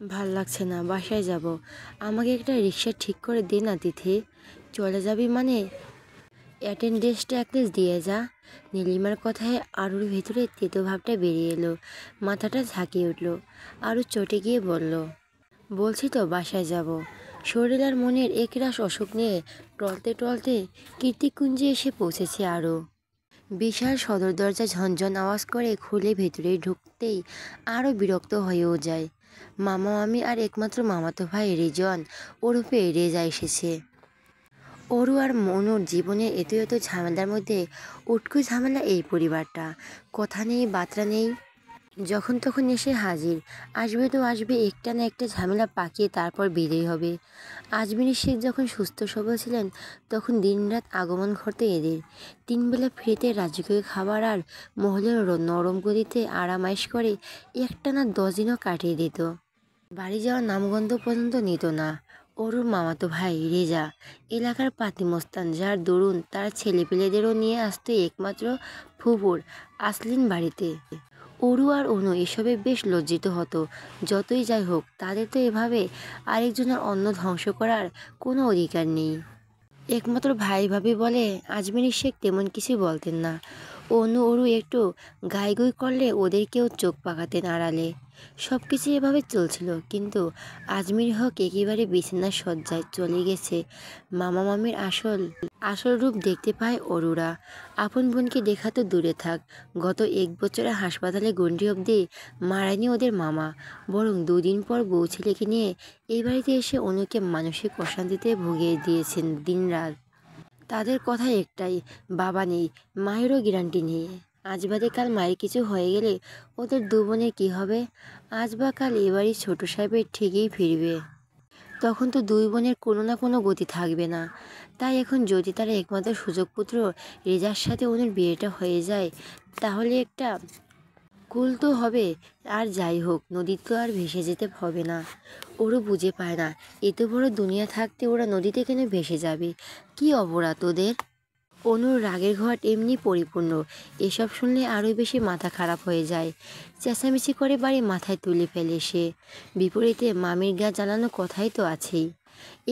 ভাল লাগছে না, বাসায় যাব। আমাকে একটা রিক্সা ঠিক করে দে না তিথি। চলে যাবি মানে অ্যাটেন্ডেন্সটা অ্যাটলিস্ট দিয়ে যা। নীলিমার কথায় আরুর ভেতরে তেতো ভাবটা বেরিয়ে এলো, মাথাটা ঝাঁকিয়ে উঠল। আরু চটে গিয়ে বলল, বলছি তো বাসায় যাব। শরীর আর মনের একরাশ অসুখ নিয়ে টলতে টলতে কীর্তিকুঞ্জে এসে পৌঁছেছে আরু। বিশাল সদর দরজা ঝনঝন আওয়াজ করে খুলে ভেতরে ঢুকতেই আরও বিরক্ত হয়েও যায়। মামা মামি আর একমাত্র মামাতো ভাই রিজন ওরফে রেজা এসেছে। অরু আর মনুর জীবনে এত এত ঝামেলার মধ্যে উটকো ঝামেলা এই পরিবারটা। কথা নেই বার্তা নেই, যখন তখন এসে হাজির। আসবে তো আসবে, একটা না একটা ঝামেলা পাকিয়ে তারপর বিদায় হবে। আজমির শেখ যখন সুস্থ সবল ছিলেন তখন দিনরাত আগমন ঘটতো এদের। তিনবেলা ফ্রিতে রাজকীয় খাবার আর মহলের নরম গদিতে আরামাইশ করে একটানা 10 দিনও কাটিয়ে দিত। বাড়ি যাওয়ার নামগন্ধ পর্যন্ত নিত না। অরুর মামাতো ভাই রেজা এলাকার পাতিমস্তান, যার দরুন তার ছেলেপেলেদেরও নিয়ে আসতো একমাত্র ফুপুর আসলিন বাড়িতে। অরু আর অনু এসবে বেশ লজ্জিত হতো। যতই যাই হোক, তাদের তো এভাবে আরেকজনের অন্ন ধ্বংস করার কোনো অধিকার নেই। একমাত্র ভাই ভাবি বলে আজমির শেখ তেমন কিছু বলতেন না। অনু অরু একটু গাইগুই করলে ওদের কেউ চোখ পাকাতেন আড়ালে। সব কিছু এভাবে চলছিল, কিন্তু আজমির হক একেবারে বিছানার শয্যায় চলে গেছে। মামা মামির আসল আসল রূপ দেখতে পায় অরুরা। আপন বোনকে দেখা তো দূরে থাক, গত 1 বছরে হাসপাতালে গণ্ডি অবধি মারায়নি ওদের মামা, বরং 2 দিন পর বউ ছেলেকে নিয়ে এই বাড়িতে এসে অনুকে মানসিক অশান্তিতে ভুগিয়ে দিয়েছেন দিনরাত। তাদের কথা একটাই, বাবা নেই, মায়েরও গ্যারান্টি নেই। আজ বাদে কাল মায়ের কিছু হয়ে গেলে ওদের 2 বোনের কী হবে? আজ বা কাল এবারই ছোট সাহেবের ঠিকই ফিরবে, তখন তো 2 বোনের কোনো না কোনো গতি থাকবে না। তাই এখন যদি তার একমাত্র সুযোগপুত্র রেজার সাথে ওদের বিয়েটা হয়ে যায়, তাহলে একটা কুল তো হবে। আর যাই হোক, নদীতে তো আর ভেসে যেতে হবে না। ওরও বুঝে পায় না, এত বড় দুনিয়া থাকতে ওরা নদীতে কেন ভেসে যাবে? কি অপরাধ ওদের? অনুর রাগের ঘট এমনি পরিপূর্ণ। এসব শুনলে আরও বেশি মাথা খারাপ হয়ে যায়। চেঁচামেচি করে বাড়ি মাথায় তুলে ফেলে সে। বিপরীতে মামির গা জ্বালানো কথাই তো আছেই।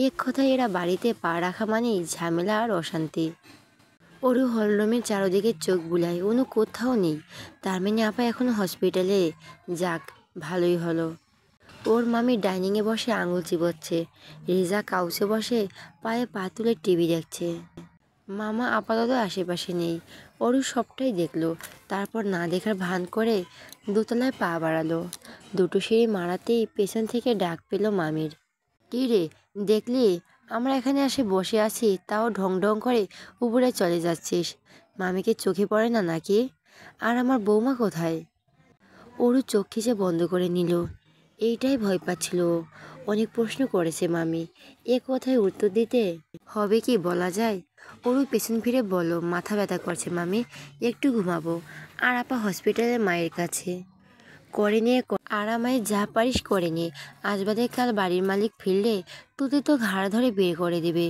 এক কথায় এরা বাড়িতে পা রাখা মানেই ঝামেলা আর অশান্তি। অরু হলরুমের চারদিকে চোখ বুলায়, অনু কোথাও নেই। তার মানে আপা এখনো হসপিটালে। যাক, ভালোই হলো। ওর মামি ডাইনিংয়ে বসে আঙুল চিবোচ্ছে, রেজা কাউচে বসে পায়ে পা তুলে টিভি দেখছে। মামা আপাতত আশেপাশে নেই। অরু সবটাই দেখলো, তারপর না দেখার ভান করে দোতলায় পা বাড়ালো। দুটো সিঁড়ি মারাতেই পেছন থেকে ডাক পেল মামির। কী রে, দেখলি আমরা এখানে এসে বসে আছি, তাও ঢং ঢং করে উপরে চলে যাচ্ছিস? মামিকে চোখে পড়ে না নাকি? আর আমার বৌমা কোথায়? অরু চোখ খিচে বন্ধ করে নিল। এইটাই ভয় পাচ্ছিল ও। অনেক প্রশ্ন করেছে মামি, এ কথায় উত্তর দিতে হবে কি বলা যায়? অরু পেছন ফিরে বলল, মাথা ব্যথা করছে মামি, একটু ঘুমাবো। আর আপা হসপিটালে মায়ের কাছে। করে নিয়ে আরামায় যা পারিস করে নিয়ে, আজ বাদে কাল বাড়ির মালিক ফিরলে তোদের তো ঘাড় ধরে বের করে দেবে।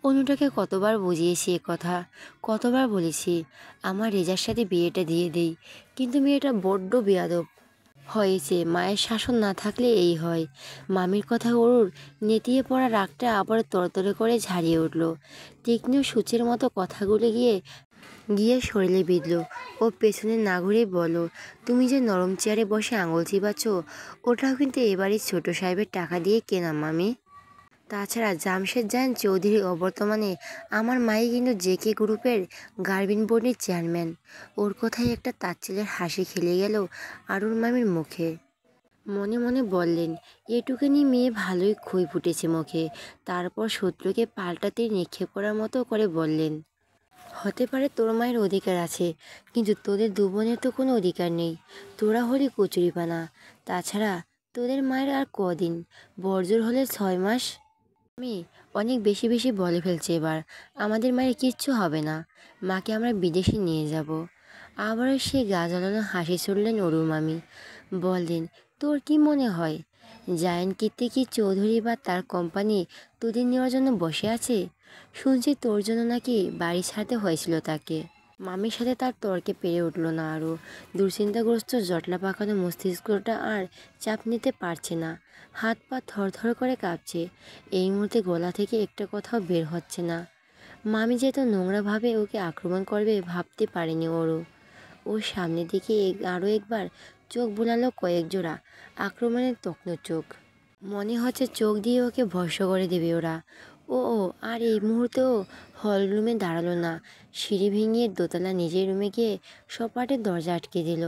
অনুটাকে কতবার বুঝিয়েছি এ কথা, কতবার বলেছি আমার রেজার সাথে বিয়েটা দিয়ে দেই, কিন্তু মেয়েটা বড্ড বেয়াদব হয়েছে। মায়ের শাসন না থাকলে এই হয়। মামির কথা ওর নেতিয়ে পড়া রাগটা আবার তরতরে করে ঝাড়িয়ে উঠল। তীক্ষ্ণ সূচের মতো কথাগুলো গিয়ে গিয়ে শরীরে বিঁধল। ও পেছনে না ঘুরে বলো, তুমি যে নরম চেয়ারে বসে আঙুল চিবাচ্ছ, ওটাও কিন্তু এবারই ছোট সাহেবের টাকা দিয়ে কেনা মামি। তাছাড়া জামশেদ জান চৌধুরী অবর্তমানে আমার মাই কিন্তু জেকে গ্রুপের গার্বিন বোর্ডের চেয়ারম্যান। ওর কথায় একটা তাচ্ছিল্যের হাসি খেলে গেল আরুর মামির মুখে। মনে মনে বললেন, এটুকুনি মেয়ে ভালোই খুই ফুটেছে মুখে। তারপর শত্রুকে পাল্টাতে নিক্ষেপ করার মতো করে বললেন, হতে পারে তোর মায়ের অধিকার আছে, কিন্তু তোদের 2 বোনের তো কোনো অধিকার নেই। তোরা হলি কচুরিপানা। তাছাড়া তোদের মায়ের আর কদিন, বড়জোর হলে 6 মাস। আমি অনেক বেশি বেশি বলে ফেলছি এবার। আমাদের মায়ের কিচ্ছু হবে না, মাকে আমরা বিদেশে নিয়ে যাব। আবারও সে গা জ্বালানো হাসি ছুড়লেন অরুর মামি। বললেন, তোর কি মনে হয় জায়েন কীর্তি চৌধুরী বা তার কোম্পানি তোদের নেওয়ার জন্য বসে আছে? শুনছি তোর জন্য নাকি বাড়ি ছাড়তে হয়েছিল তাকে। মামির সাথে তার তর্কে পেরে উঠল না আরও। দুশ্চিন্তাগ্রস্ত জটলা পাকানো মস্তিষ্কটা আর চাপ নিতে পারছে না। হাত পা থরথর করে কাঁপছে। এই মুহূর্তে গলা থেকে একটা কথাও বের হচ্ছে না। মামি যে এত নোংরাভাবে ওকে আক্রমণ করবে ভাবতে পারেনি ওরও। ওর সামনের দিকে আরও একবার চোখ বুলালো কয়েক জোড়া আক্রমণের তক্ন চোখ। মনে হচ্ছে চোখ দিয়ে ওকে ভস্ম করে দেবে ওরা। ও আর এই মুহূর্তেও হল রুমে দাঁড়ালো না, সিঁড়ি ভেঙে দোতলা নিজের রুমে গিয়ে সপাটে দরজা আটকে দিল।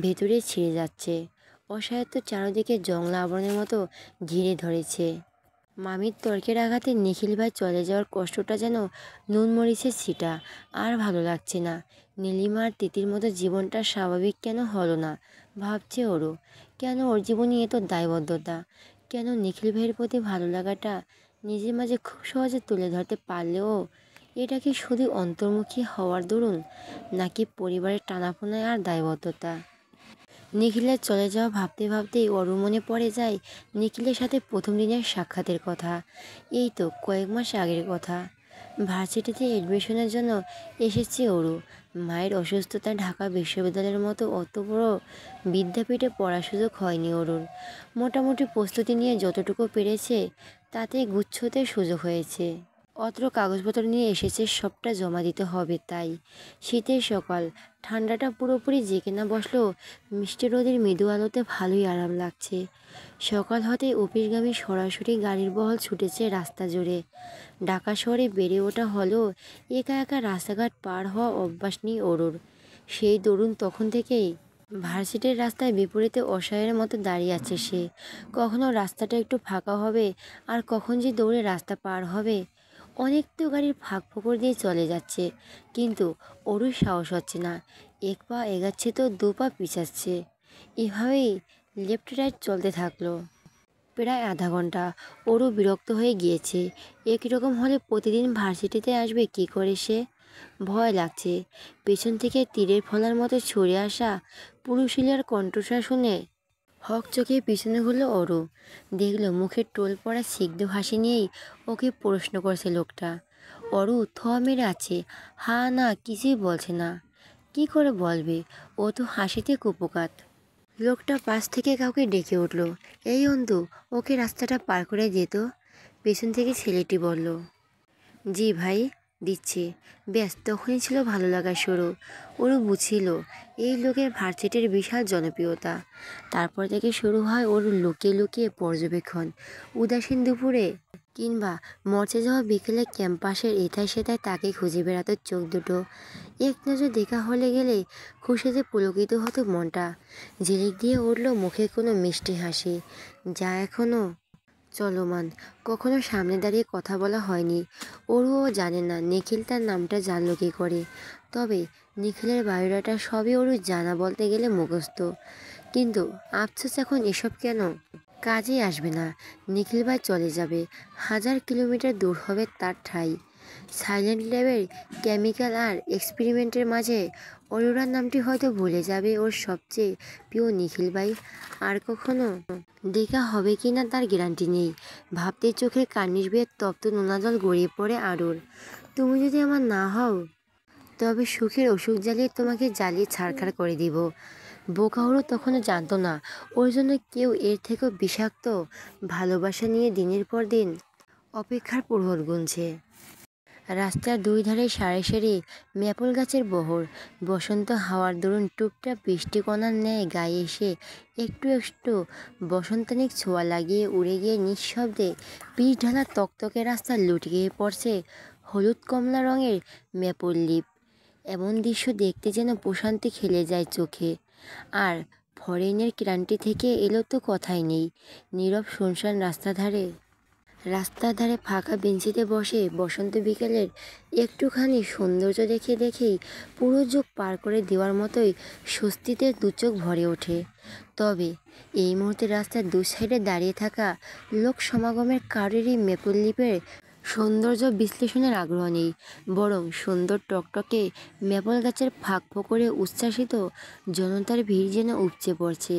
ভেতরে ছিঁড়ে যাচ্ছে। অসহায়ত্ব চারদিকে জংলা আবরণের মতো ঘিরে ধরেছে। মামির তর্কের আঘাতে নিখিল ভাই চলে যাওয়ার কষ্টটা যেন নুন মরিচের ছিটা। আর ভালো লাগছে না। নীলিমা আর তিতির মতো জীবনটা স্বাভাবিক কেন হলো না ভাবছে ওরও। কেন ওর জীবনে এত দায়বদ্ধতা? কেন নিখিল ভাইয়ের প্রতি ভালো লাগাটা নিজের মাঝে খুব সহজে তুলে ধরতে পারলেও এটা কি শুধু অন্তর্মুখী হওয়ার দরুন, নাকি পরিবারের টানাপোনায় আর দায়বদ্ধতা? নিখিলের চলে যাওয়া ভাবতে ভাবতেই ওরও মনে পড়ে যায় নিখিলের সাথে প্রথম দিনের সাক্ষাতের কথা। এই তো কয়েক মাস আগের কথা। ভার্সিটিতে এডমিশনের জন্য এসেছে ওরও। মায়ের অসুস্থতায় ঢাকা বিশ্ববিদ্যালয়ের মতো অত বড় বিদ্যাপীঠে পড়ার সুযোগ হয়নি ওরুর। মোটামুটি প্রস্তুতি নিয়ে যতটুকু পেরেছে তাতেই গুচ্ছতে সুযোগ হয়েছে। অত্র কাগজপত্র নিয়ে এসেছে, সবটা জমা দিতে হবে তাই। শীতের সকাল, ঠান্ডাটা পুরোপুরি জেঁকে না বসলেও মিষ্টি রোদের মৃদু আলোতে ভালোই আরাম লাগছে। সকাল হতে অফিসগামী সরাসরি গাড়ির বহল ছুটেছে রাস্তা জুড়ে। ঢাকা শহরে বেড়ে ওঠা হলেও একা একা রাস্তাঘাট পার হওয়া অভ্যাস নেই ওরুর। সেই দরুন তখন থেকেই ভার্সিটির রাস্তায় বিপরীতে অসহায়ের মতো দাঁড়িয়ে আছে সে। কখনো রাস্তাটা একটু ফাঁকা হবে আর কখন যে দৌড়ে রাস্তা পার হবে। অনেক তো গাড়ির ফাঁক ফোকর দিয়ে চলে যাচ্ছে, কিন্তু ওরও সাহস হচ্ছে না। এক পা এগাচ্ছে তো দু পা পিছাচ্ছে। এভাবেই লেফট রাইট চলতে থাকলো প্রায় আধা ঘন্টা। ওরও বিরক্ত হয়ে গিয়েছে। একই রকম হলে প্রতিদিন ভার্সিটিতে আসবে কি করে সে? ভয় লাগছে। পেছন থেকে তীরের ফলার মতো ছড়ে আসা পুরুষিলার কণ্ঠস্বর শুনে হক চোখে পিছনে ঘুরল ওরও। দেখলো মুখের টোল পড়া সিগ্ধ হাসি নিয়েই ওকে প্রশ্ন করছে লোকটা। অরু থ মেরে আছে, হা না কিছুই বলছে না। কি করে বলবে? ও তো হাসিতে কুপোকাত। লোকটা পাশ থেকে কাউকে ডেকে উঠল, এই অন্তু, ওকে রাস্তাটা পার করে যেত। পেছন থেকে ছেলেটি বলল, জি ভাই, দিচ্ছে। ব্যাস তখনই ছিল ভালো লাগার শুরু। ওরও বুঝছিল এই লোকের ভার্সিটির বিশাল জনপ্রিয়তা। তারপর থেকে শুরু হয় ওর লুকিয়ে লুকিয়ে পর্যবেক্ষণ। উদাসীন দুপুরে কিংবা মরচে যাওয়া বিকেলে ক্যাম্পাসের এথায় সেথায় তাকে খুঁজে বেড়াতো চোখ দুটো। এক নজর দেখা হলে গেলে খুশিতে পুলকিত হতো মনটা। ঝিলিক দিয়ে উঠল মুখে কোনো মিষ্টি হাসি, যা এখনও চলমান। কখনো সামনে দাঁড়িয়ে কথা বলা হয়নি। ওরও জানে না নিখিল তার নামটা জানলো কী করে। তবে নিখিলের বায়োডাটা সবই ওরও জানা বলতে গেলে মুখস্থ। কিন্তু আফসোস এখন এসব কেন কাজে আসবে না। নিখিল ভাই চলে যাবে। 1000 কিলোমিটার দূর হবে তার ঠাঁই। সাইলেন্ট ল্যাবের কেমিক্যাল আর এক্সপেরিমেন্টের মাঝে অরোরার নামটি হয়তো ভুলে যাবে ওর সবচেয়ে প্রিয় নিখিল ভাই। আর কখনো দেখা হবে কি না তার গ্যারান্টি নেই। ভাবতে চোখের কার্নিশ বেয়ে তপ্ত নোনা জল গড়িয়ে পড়ে আরুর। তুমি যদি আমার না হও, তবে সুখের অসুখ জ্বালিয়ে তোমাকে জ্বালিয়ে ছাড়খাড় করে দিব। বোকা ওরও তখনও জানতো না ওর জন্য কেউ এর থেকেও বিষাক্ত ভালোবাসা নিয়ে দিনের পর দিন অপেক্ষার প্রহর গুনছে। রাস্তার দুই ধারে সারি সারি ম্যাপল গাছের বহর। বসন্ত হাওয়ার দরুন টুপটাপ বৃষ্টিকণার ন্যায় গায়ে এসে একটু একটু বসন্তানিক ছোঁয়া লাগিয়ে উড়ে গিয়ে নিঃশব্দে পিচ ঢালা তকতকে রাস্তা লুটিয়ে পড়ছে হলুদ কমলা রঙের ম্যাপল লিপ। এমন দৃশ্য দেখতে যেন প্রশান্তি খেলে যায় চোখে। আর ফরেনের ক্রান্তি থেকে এলো তো কথাই নেই। নীরব শুনশান রাস্তার ধারে ফাঁকা বেঞ্চিতে বসে বসন্ত বিকেলের একটুখানি সৌন্দর্য দেখেই পুরো যুগ পার করে দেওয়ার মতোই স্বস্তিতে দুচোখ ভরে ওঠে। তবে এই মুহূর্তে রাস্তার দু সাইডে দাঁড়িয়ে থাকা লোক সমাগমের কারোরই মেপল লিপের সৌন্দর্য বিশ্লেষণের আগ্রহ নেই। বরং সুন্দর টকটকে ম্যাপল গাছের ফাঁক ফোকরে উচ্ছ্বাসিত জনতার ভিড় যেন উপচে পড়ছে।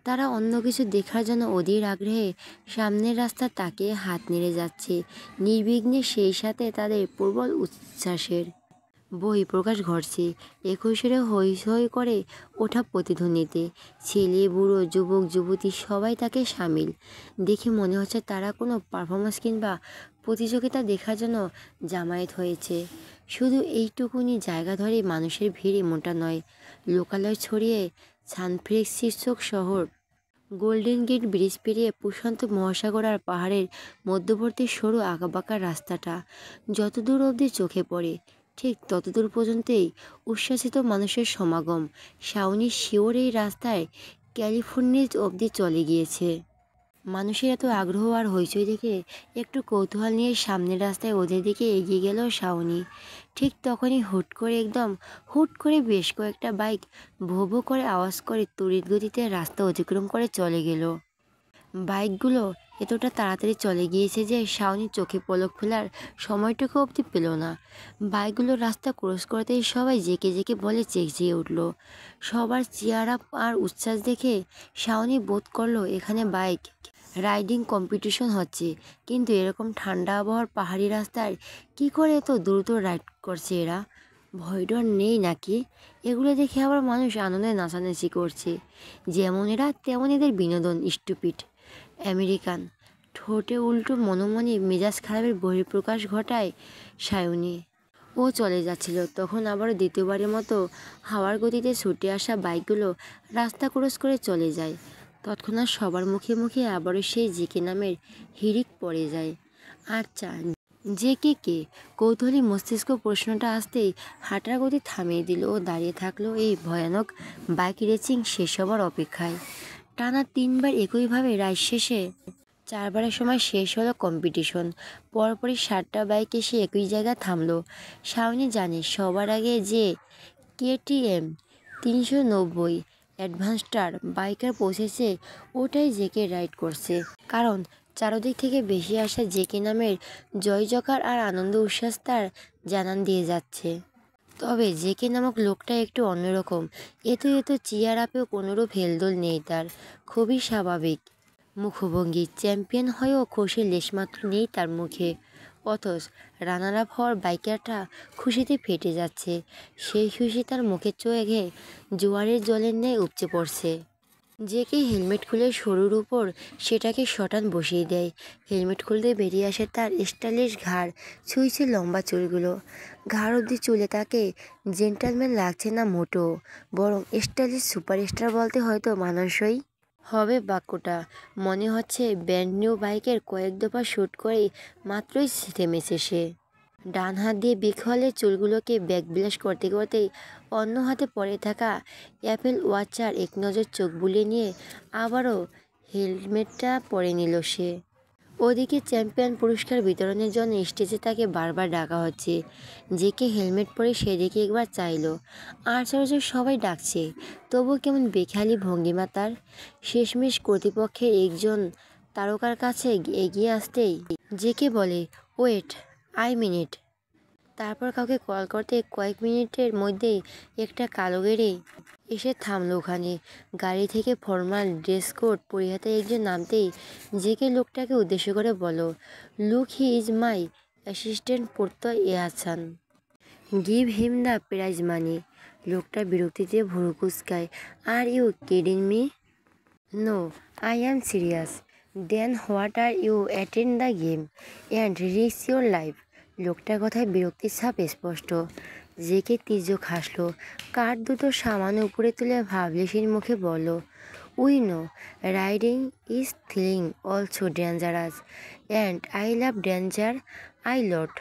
তারা অন্য কিছু দেখার জন্য অধীর আগ্রহে সামনের রাস্তা তাকিয়ে হাত নেড়ে যাচ্ছে নির্বিঘ্নে, সেই সাথে তাদের প্রবল উচ্ছ্বাসের বহিঃপ্রকাশ ঘটছে একুশের হই করে ওঠা প্রতিধ্বনিতে। ছেলে বুড়ো যুবক যুবতী সবাই তাকে সামিল। দেখে মনে হচ্ছে তারা কোনো পারফরমেন্স কিংবা প্রতিযোগিতা দেখার জন্য জামায়াত হয়েছে। শুধু এইটুকুনি জায়গা ধরে মানুষের ভিড় এমনটা নয়, লোকালয় ছড়িয়ে সান ফ্রান্সিসকো শহর, গোল্ডেন গেট ব্রিজ পেরিয়ে প্রশান্ত মহাসাগর আর পাহাড়ের মধ্যবর্তী সরু আঁকাবাঁকা রাস্তাটা যতদূর অবধি চোখে পড়ে ঠিক ততদূর পর্যন্তই উচ্ছ্বাসিত মানুষের সমাগম। শাওনি শিওর এই রাস্তায় ক্যালিফোর্নিয়া অবধি চলে গিয়েছে। মানুষের এত আগ্রহ আর হইচই দেখে একটু কৌতূহল নিয়ে সামনের রাস্তায় ওদের দিকে এগিয়ে গেল শাওনি। ঠিক তখনই হুট করে বেশ কয়েকটা বাইক ভো ভো করে আওয়াজ করে তড়িৎ গতিতে রাস্তা অতিক্রম করে চলে গেল। বাইকগুলো এতটা তাড়াতাড়ি চলে গিয়েছে যে শাওনি চোখে পলক ফেলার সময়টুকু অবধি পেল না। বাইকগুলো রাস্তা ক্রস করতেই সবাই জেকে জেকে বলে চেঁচিয়ে উঠল। সবার চেয়ার আপ আর উচ্ছ্বাস দেখে শাওনি বোধ করলো এখানে বাইক রাইডিং কম্পিটিশন হচ্ছে। কিন্তু এরকম ঠান্ডা আবহাওয়ার পাহাড়ি রাস্তায় কী করে এত দ্রুত রাইড করছে এরা? ভয় ডর নেই নাকি? এগুলো দেখে আবার মানুষ আনন্দে নাচানাচি করছে। যেমন এরা তেমন এদের বিনোদন। Stupid American. ঠোঁটে উল্টো মনে মেজাজ খারাপের বহিঃপ্রকাশ ঘটায় সায়নী। ও চলে যাচ্ছিল তখন আবারও দ্বিতীয়বারের মতো হাওয়ার গতিতে ছুটে আসা বাইকগুলো রাস্তা ক্রস করে চলে যায়। তৎক্ষণাৎ সবার মুখে মুখে আবারও সেই জেকে নামের হিড়িক পড়ে যায়। আচ্ছা, জেকে কে? কৌতূহলী মস্তিষ্ক প্রশ্নটা আসতেই হাঁটার গতি থামিয়ে দিল ও দাঁড়িয়ে থাকলো এই ভয়ানক বাইক রেসিং শেষ হবার অপেক্ষায়। টানা 3বার একইভাবে রাইড শেষে 4বারের সময় শেষ হলো কম্পিটিশন। পরপরই 7টা বাইক এসে একই জায়গায় থামলো। শাওনি জানে সবার আগে যে কেটিএম 390 অ্যাডভেঞ্চার বাইকার পৌঁছেছে ওটাই জেকে রাইড করছে। কারণ চারদিক থেকে ভেসে আসা জেকে নামের জয়জয়কার আর আনন্দ উচ্ছ্বাস তার জানান দিয়ে যাচ্ছে। তবে জেকে নামক লোকটা একটু অন্যরকম। এত চেয়ার আপেও কোনোরূপ হেলদোল নেই তার। খুবই স্বাভাবিক মুখভঙ্গি। চ্যাম্পিয়ন হয়েও খুশির লেশমাত্র নেই তার মুখে। অথচ রানার আপ হওয়ার বাইকারটা খুশিতে ফেটে যাচ্ছে। সেই খুশি তার মুখের চোখে জোয়ারের জলের ন্যায় উপচে পড়ছে। জেকে হেলমেট খুলে সরুর উপর সেটাকে শটান বসিয়ে দেয়। হেলমেট খুলতে বেরিয়ে আসে তার স্টাইলিশ ঘাড় ছুঁইছে লম্বা চুলগুলো। ঘাড় অবধি চুলে তাকে জেন্টালম্যান লাগছে না মোটো, বরং স্টাইলিশ সুপারস্টার বলতে হয়তো মানানসই হবে বাক্যটা। মনে হচ্ছে ব্র্যান্ড নিউ বাইকের কয়েক দফা শ্যুট করেই মাত্রই থেমেছে সে। ডান হাত দিয়ে বিখলে চুলগুলোকে ব্যাকবিলাস করতে করতেই অন্য হাতে পড়ে থাকা অ্যাপেল ওয়াচার এক নজর চোখ বুলিয়ে নিয়ে আবারও হেলমেটটা পরে নিল সে। ওদিকে চ্যাম্পিয়ন পুরস্কার বিতরণের জন্য স্টেজে তাকে বারবার ডাকা হচ্ছে। জেকে হেলমেট পরে সেদিকে একবার চাইল। আশ্চর্য সবাই ডাকছে, তবুও কেমন বেখেয়ালি ভঙ্গিমা তার। শেষমেশ কর্তৃপক্ষের একজন তারকার কাছে এগিয়ে আসতেই জেকে বলে, ওয়েট আই মিনিট। তারপর কাউকে কল করতে কয়েক মিনিটের মধ্যেই একটা কালো গাড়ি এসে থামলো ওখানে। গাড়ি থেকে ফর্মাল ড্রেস কোড পরিহিত একজন নামতেই জেকে লোকটাকে উদ্দেশ্য করে বলো, look he is my assistant পড়তো ইয়াসান, give him the prize money. লোকটা বিরক্তিতে ভুরু কুচকায়, are you kidding me? No, I am serious. Then what are you attend the game and risk your life? লোকটার কথায় বিরক্তির ছাপ স্পষ্ট। জেকে তির্যক হাসল। কাঠ দুটো সামান্য উপরে তুলে ভাবলেশীন মুখে বলল, we know riding is thrilling also dangerous and I love danger a lot.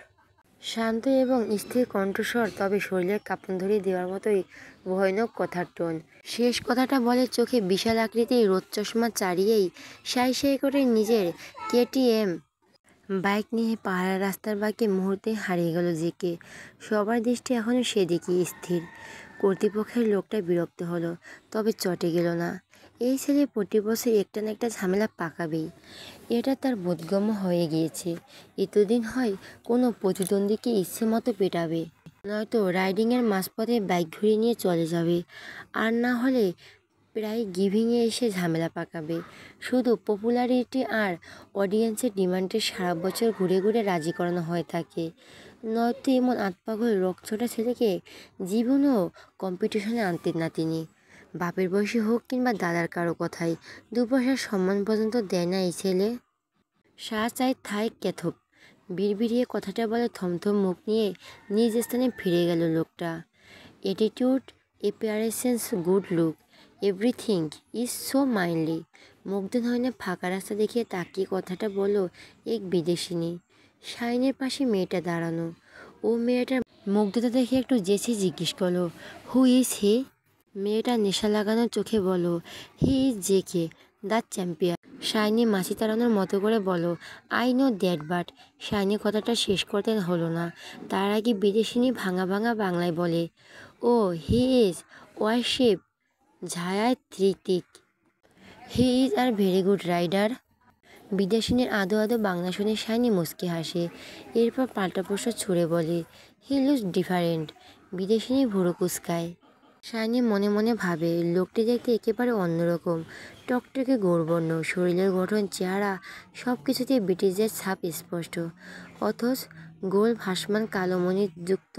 শান্ত এবং স্থির কণ্ঠস্বর, তবে শরীরের কাঁপন ধরিয়ে দেওয়ার মতোই ভয়ানক কথার টোন। শেষ কথাটা বলে চোখে বিশাল আকৃতির রোদ চশমা চাড়িয়েই সাই করে নিজের কেটিএম বাইক নিয়ে পাহাড় রাস্তার বাঁকে মুহূর্তে হারিয়ে গেল জেকে। সবার দৃষ্টি এখনও সেদিকেই স্থির। কর্তৃপক্ষের লোকটা বিরক্ত হলো, তবে চটে গেল না। এই ছেলে প্রতি বছর একটা না একটা ঝামেলা পাকাবেই, এটা তার বোধগম্য হয়ে গিয়েছে। এতদিন হয় কোনো প্রতিদ্বন্দ্বীকে ইচ্ছে মতো পেটাবে, নয়তো রাইডিংয়ের মাঝপথে বাইক ঘুরিয়ে নিয়ে চলে যাবে, আর না হলে প্রায় গিভিংয়ে এসে ঝামেলা পাকাবে। শুধু পপুলারিটি আর অডিয়েন্সের ডিমান্ডে সারা বছর ঘুরে ঘুরে রাজি করানো হয়ে থাকে। নয়তো এমন আতপাগল রকচটা ছেলেকে জীবনেও কম্পিটিশনে আনতেন না তিনি। বাপের বয়সী হোক কিংবা দাদার কারো কথাই 2 পয়সার সম্মান পর্যন্ত দেয় না এই ছেলে। সা চাই থাই ক্যাথব বিড়বিড়িয়ে কথাটা বলে থমথম মুখ নিয়ে নিজ স্থানে ফিরে গেল লোকটা। Attitude, appearance, good look, everything is so mindly. মুগ্ধ নয়নে ফাঁকা রাস্তা দেখিয়ে তাকিয়ে কথাটা বলল এক বিদেশিনী। শাইনের পাশে মেয়েটা দাঁড়ানো। ও মেয়েটার মুগ্ধতা দেখে একটু জেছে জিজ্ঞেস করলো, হু ইজ হি? মেয়েটা নেশা লাগানো চোখে বলো, he is JK, the champion. Shiny মাছি তাড়ানোর মতো করে বলো, I know that, but. Shiny কথাটা শেষ করতে হলো না, তার আগে বিদেশিনী ভাঙা ভাঙা বাংলায় বলে, ও হি ইজ ওয়ারশিপ ঝায়ায় ত্রিতিক, he is a very good rider. বিদেশিনীর আদো আদো বাংলা শুনে শাইনি মুচকি হাসে। এরপর পাল্টা প্রশ্ন ছুড়ে বলে, হি লুকস ডিফারেন্ট। বিদেশিনী ভুরু কুচকায়। শাইনি মনে মনে ভাবে, লোকটি দেখতে একেবারে অন্যরকম। টকটকে গৌরবর্ণ, শরীরের গঠন, চেহারা সব কিছুতেই ব্রিটিশদের ছাপ স্পষ্ট। অথচ গোল ভাসমান কালো মণি যুক্ত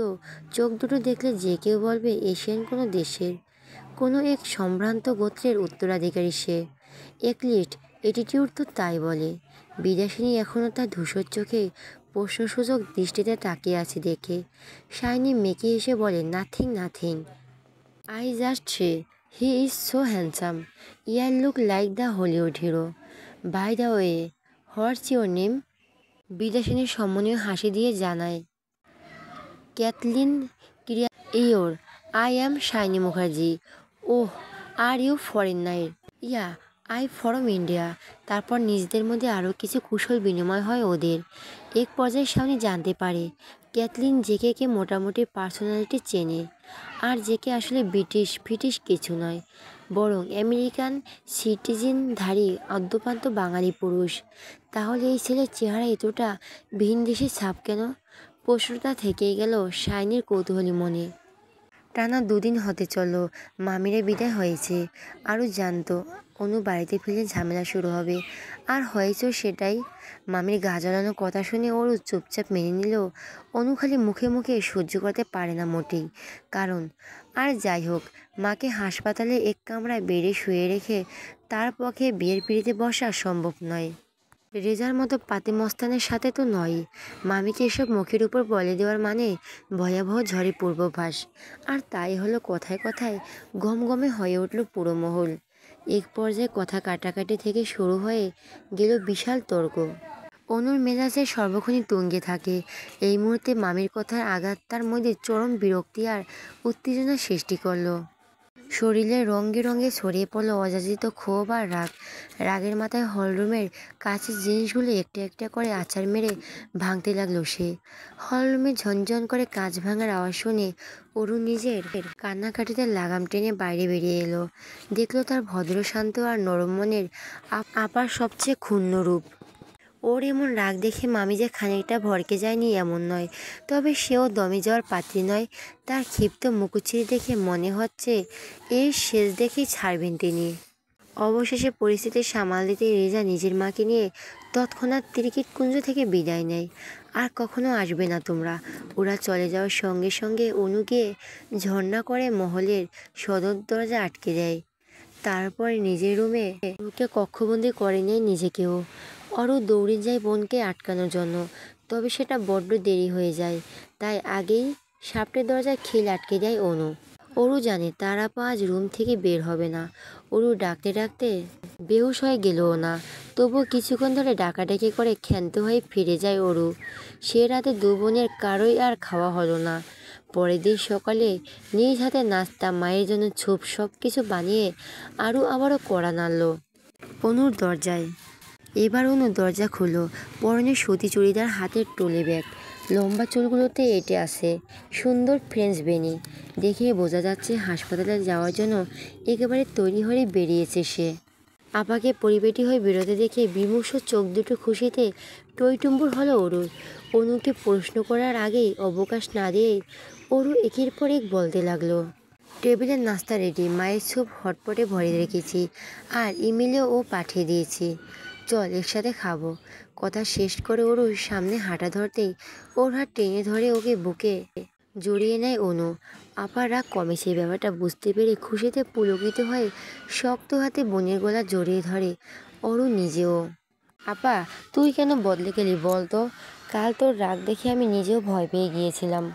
চোখ দুটো দেখলে যে কেউ বলবে এশিয়ান কোনো দেশের কোনো এক সম্ভ্রান্ত গোত্রের উত্তরাধিকারী সে। একলিস্ট অ্যাটিটিউড তো তাই বলে। বিদেশিনী এখনও তার ধূসর চোখে প্রশ্নসূচক দৃষ্টিতে তাকিয়ে আছে দেখে শাইনি মেকি এসে বলে, nothing nothing, I just say he is so handsome, ইয়ার look like the Hollywood hero. By the way, what's your name? বিদেশিনী সম্মানীয় হাসি দিয়ে জানায়, ক্যাথলিন ক্রিয়া ইয়োর, I am Shiny Mukherjee. Oh, are you foreigner? Yeah, I from India. তারপর নিজেদের মধ্যে আরও কিছু কুশল বিনিময় হয় ওদের। এক পর্যায়ে শাইনি জানতে পারে ক্যাথলিন জেকে মোটামুটি পার্সোনালিটি চেনে, আর জেকে আসলে ব্রিটিশ ফিটিশ কিছু নয়, বরং আমেরিকান সিটিজেনধারী আদ্যোপান্ত বাঙালি পুরুষ। তাহলে এই ছেলের চেহারা এতটা ভিনদেশি ছাপ কেন? প্রশ্নটা থেকেই গেল শাইনির কৌতূহলী মনে। টানা 2 দিন হতে চলল মামিরে বিদায় হয়েছে। আরও জানতো অনু বাড়িতে ফিরলে ঝামেলা শুরু হবে, আর হয়েছেও সেটাই। মামির গা জ্বালানো কথা শুনে ওরও চুপচাপ মেনে নিলেও অনু খালি মুখে মুখে সহ্য করতে পারে না মোটেই। কারণ আর যাই হোক, মাকে হাসপাতালে এক কামরায় বেডে শুয়ে রেখে তার পক্ষে বিয়ের পিঁড়িতে বসা সম্ভব নয়। রেজার মতো পাতিমস্তানের সাথে তো নয়ই। মামিকে এসব মুখের উপর বলে দেওয়ার মানে ভয়াবহ ঝড়ের পূর্বাভাস। আর তাই হলো কথায় কথায় গমগমে হয়ে উঠল পুরো মহল। এক পর্যায়ে কথা কাটাকাটি থেকে শুরু হয়ে গেল বিশাল তর্ক। অনুর মেজাজে সর্বক্ষণই তুঙ্গে থাকে। এই মুহূর্তে মামির কথার আঘাত তার মধ্যে চরম বিরক্তি আর উত্তেজনা সৃষ্টি করলো। শরীরে রঙে রঙে ছড়িয়ে পড়ল অযাচিত ক্ষোভ আর রাগ। রাগের মাথায় হলরুমের কাছের জিনিসগুলো একটা একটা করে আছাড় মেরে ভাঙতে লাগলো সে। হলরুমে ঝনঝন করে কাঁচ ভাঙার আওয়াজ শুনে অরু নিজের কান্নাকাটিতে লাগাম টেনে বাইরে বেরিয়ে এলো। দেখলো তার ভদ্র শান্ত আর নরম মনের আপার সবচেয়ে ক্ষুণ্ণ রূপ। ওর এমন রাগ দেখে মামি যে খানিকটা ভড়কে যায়নি এমন নয়, তবে সেও দমে যাওয়ার পাত্রী নয়। তার ক্ষিপ্ত মুখশ্রী দেখে মনে হচ্ছে এর শেষ দেখেই ছাড়বেন তিনি। অবশেষে পরিস্থিতি সামাল দিতে রেজা নিজের মাকে নিয়ে তৎক্ষণাৎ ত্রিকিটকুঞ্জ থেকে বিদায় নেয়। আর কখনো আসবে না তোমরা। ওরা চলে যাওয়ার সঙ্গে সঙ্গে অনু গিয়ে ঝর্ণা করে মহলের সদর দরজা আটকে দেয়। তারপরে নিজের রুমে ঢুকে কক্ষবন্দি করে নেয় নিজেকেও। অরু দৌড়ে যায় বোনকে আটকানোর জন্য, তবে সেটা বড্ড দেরি হয়ে যায়। তাই আগেই সামনের দরজায় খিল আটকে দেয় অনু। অরু জানে তার আপা আজ রুম থেকে বের হবে না। অরু ডাকতে ডাকতে বেহুশ হয়ে গেলও না, তবুও কিছুক্ষণ ধরে ডাকাডাকি করে ক্ষান্ত হয়ে ফিরে যায় অরু। সে রাতে 2 বোনের কারোই আর খাওয়া হলো না। পরের দিন সকালে নিজ হাতে নাস্তা, মায়ের জন্য ছুপ সব কিছু বানিয়ে আবারও কড়া নাড়ল অনুর দরজায়। এবার অনু দরজা খুলল। পরনে সুতি চুড়িদার, হাতের ট্রলি ব্যাগ, লম্বা চুলগুলোতে এঁটে আছে সুন্দর ফ্রেঞ্চ বেনি। দেখে বোঝা যাচ্ছে হাসপাতালে যাওয়ার জন্য একেবারে তৈরি হয়ে বেরিয়েছে সে। আপাকে পরিবেটি হয়ে বেরোতে দেখে বিমর্ষ চোখ দুটো খুশিতে টইটুম্বুর হলো অরুর। অনুকে প্রশ্ন করার আগেই অবকাশ না দিয়েই অরু একের পর এক বলতে লাগলো, টেবিলের নাস্তা রেডি, মায়ের স্যুপ হটপটে ভরে রেখেছি, আর ইমেলেও পাঠিয়ে দিয়েছি। চল একসাথে খাবো। কথা শেষ করে অরুর সামনে হাঁটা ধরতেই ওর হাত টেনে ধরে ওকে বুকে জড়িয়ে নেয় অনু। আপার রাগ কমেছে, ব্যাপারটা বুঝতে পেরে খুশিতে পুলকিত হয়ে শক্ত হাতে বোনের গলা জড়িয়ে ধরে অরু নিজেও। আপা, তুই কেন বদলে গেলি বল তো? কাল তোর রাগ দেখে আমি নিজেও ভয় পেয়ে গিয়েছিলাম।